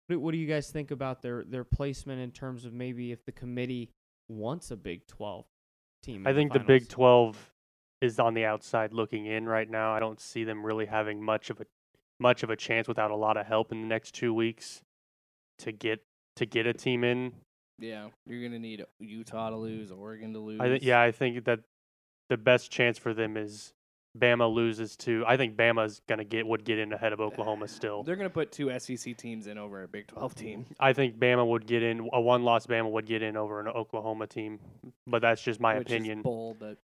What do you guys think about their placement in terms of maybe if the committee wants a Big 12 team? I in think the finals? Big 12 is on the outside looking in right now. I don't see them really having much of a chance without a lot of help in the next 2 weeks to get a team in. Yeah, you're gonna need Utah to lose, Oregon to lose. I think that the best chance for them is Bama loses to. I think Bama's would get in ahead of Oklahoma still. They're gonna put 2 SEC teams in over a Big 12 team. I think Bama would get in. A one-loss Bama would get in over an Oklahoma team, but that's just my which opinion. Is bold, but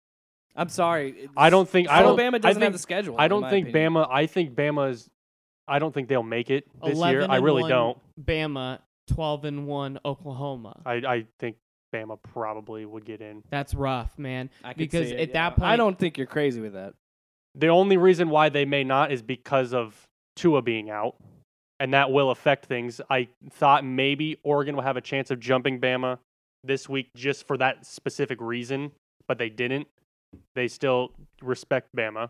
I'm sorry. I don't think Alabama doesn't think, have the schedule. I don't think opinion. Bama. I think Bama's. I don't think they'll make it this year. 11-1 I really don't. Bama, 12-1 Oklahoma. I think Bama probably would get in. That's rough, man. I could Because see it, at that point, I don't think you're crazy with that. The only reason why they may not is because of Tua being out, and that will affect things. I thought maybe Oregon will have a chance of jumping Bama this week just for that specific reason, but they didn't. They still respect Bama,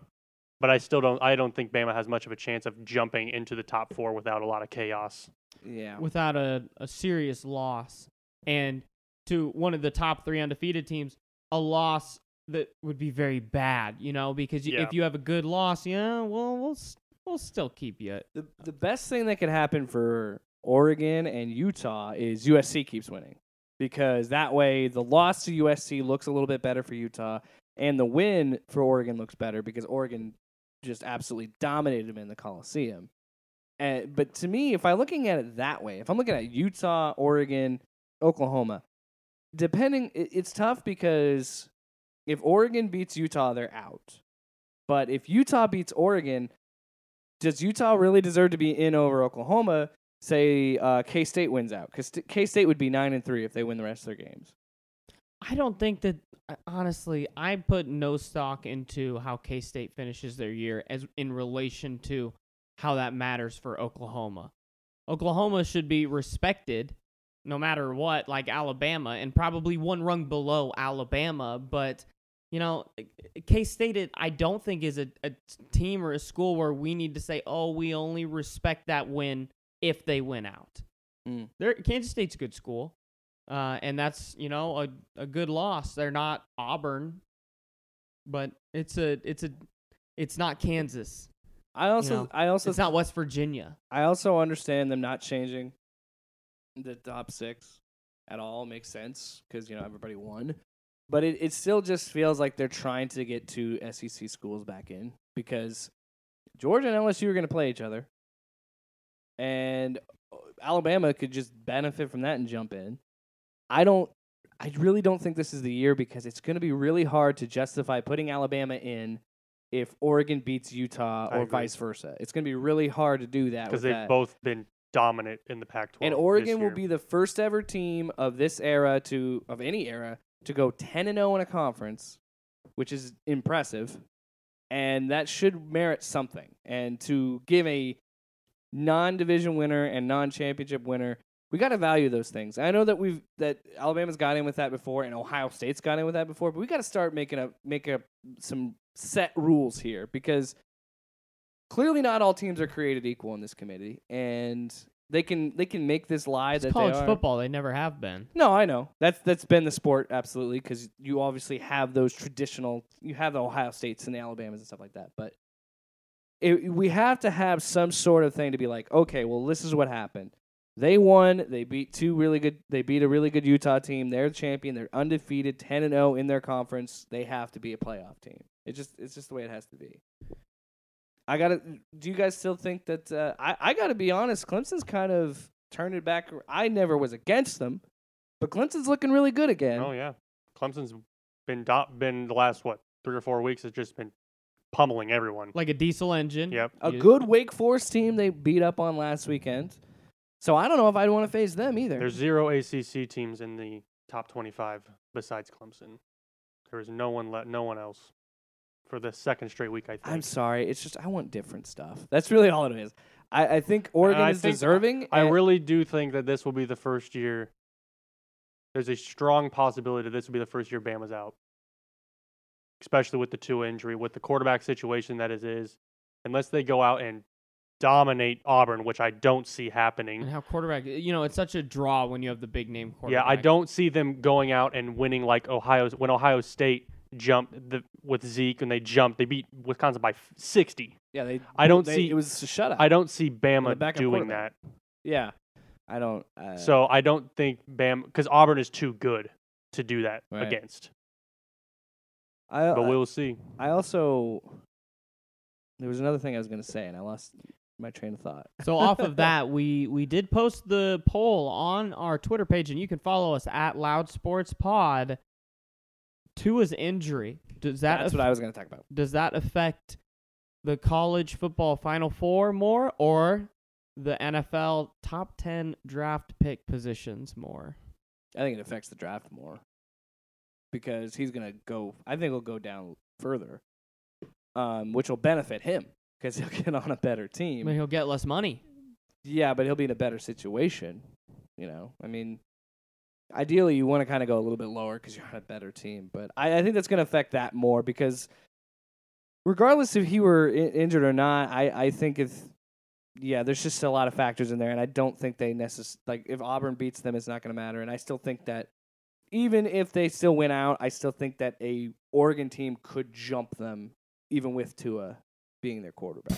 but I don't think Bama has much of a chance of jumping into the top 4 without a lot of chaos. Yeah. without a serious loss, and to one of the top 3 undefeated teams, a loss that would be very bad, because Yeah. if you have a good loss, we'll still keep you. The best thing that could happen for Oregon and Utah is USC keeps winning, because that way the loss to USC looks a little bit better for Utah, and the win for Oregon looks better because Oregon just absolutely dominated them in the Coliseum. But to me, if I'm looking at it that way, if I'm looking at Utah, Oregon, Oklahoma, it's tough because if Oregon beats Utah, they're out. But if Utah beats Oregon, does Utah really deserve to be in over Oklahoma? Say K-State wins out, because K-State would be 9-3 if they win the rest of their games. I don't think that, honestly, I put no stock into how K-State finishes their year as in relation to how that matters for Oklahoma. Oklahoma should be respected no matter what, like Alabama, and probably one rung below Alabama. But, K-State, I don't think is a team or a school where we need to say, oh, we only respect that win if they win out. Kansas State's a good school, and that's, a good loss. They're not Auburn, but it's not Kansas. It's not West Virginia. I also understand them not changing the top 6 at all. Makes sense because everybody won, but it still just feels like they're trying to get 2 SEC schools back in, because Georgia and LSU are going to play each other, and Alabama could just benefit from that and jump in. I really don't think this is the year, because it's going to be really hard to justify putting Alabama in if Oregon beats Utah or vice versa. It's going to be really hard to do that, because they've both been dominant in the Pac-12. And Oregon will be the first ever team of this era of any era to go 10-0 in a conference, which is impressive, and that should merit something. And to give a non-division winner and non-championship winner, we got to value those things. I know that Alabama's got in with that before, and Ohio State's got in with that before, but we got to start making some set rules here, because clearly not all teams are created equal in this committee, and they can make this lie It's that college they are. football. They never have been. No, I know that's been the sport, absolutely, because you obviously have those traditional. You have the Ohio States and the Alabamas and stuff like that, but we have to have some sort of thing to be like, okay, well, this is what happened. They won. They beat They beat a really good Utah team. They're the champion. They're undefeated, 10-0 in their conference. They have to be a playoff team. It's just the way it has to be. Do you guys still think that? I gotta be honest. Clemson's kind of turned it back. I never was against them, but Clemson's looking really good again. Oh yeah, Clemson's been the last 3 or 4 weeks has just been pummeling everyone like a diesel engine. Yep. A good Wake Forest team they beat up on last weekend. So I don't know if I'd want to face them either. There's 0 ACC teams in the top 25 besides Clemson. There is no one else for the second straight week, I think. I'm sorry. It's just I want different stuff. That's really all it is. I think Oregon is deserving. I really do think that this will be the first year. There's a strong possibility that this will be the first year Bama's out, especially with the Tua injury, with the quarterback situation that it is. Unless they go out and dominate Auburn, which I don't see And happening. how quarterback, it's such a draw when you have the big name Yeah, quarterback. I don't see them going out and winning like when Ohio State jumped with Zeke and they beat Wisconsin by 60. Yeah, it was a shutout. I don't see the Bama backup doing quarterback. that. Yeah, I don't. So I don't think Bama, because Auburn is too good to do that Right. against. I But we'll see. I also there was another thing I was going to say, and I lost my train of thought. So off of that, we did post the poll on our Twitter page, and you can follow us at Loud Sports Pod. Tua's injury, That's what I was going to talk about. does that affect the college football Final Four more, or the NFL top 10 draft pick positions more? I think it affects the draft more because he's going to go. I think he'll go down further, which will benefit him because he'll get on a better I team. mean, he'll get less money. Yeah, but he'll be in a better situation. I mean, ideally, you want to kind of go a little bit lower because you're on a better team. But I think that's going to affect that more because regardless if he were injured or not, I think there's just a lot of factors in there. And I don't think they necessarily, if Auburn beats them, it's not going to matter. And I still think that even if they still win out, I still think that a Oregon team could jump them even with Tua being their quarterback.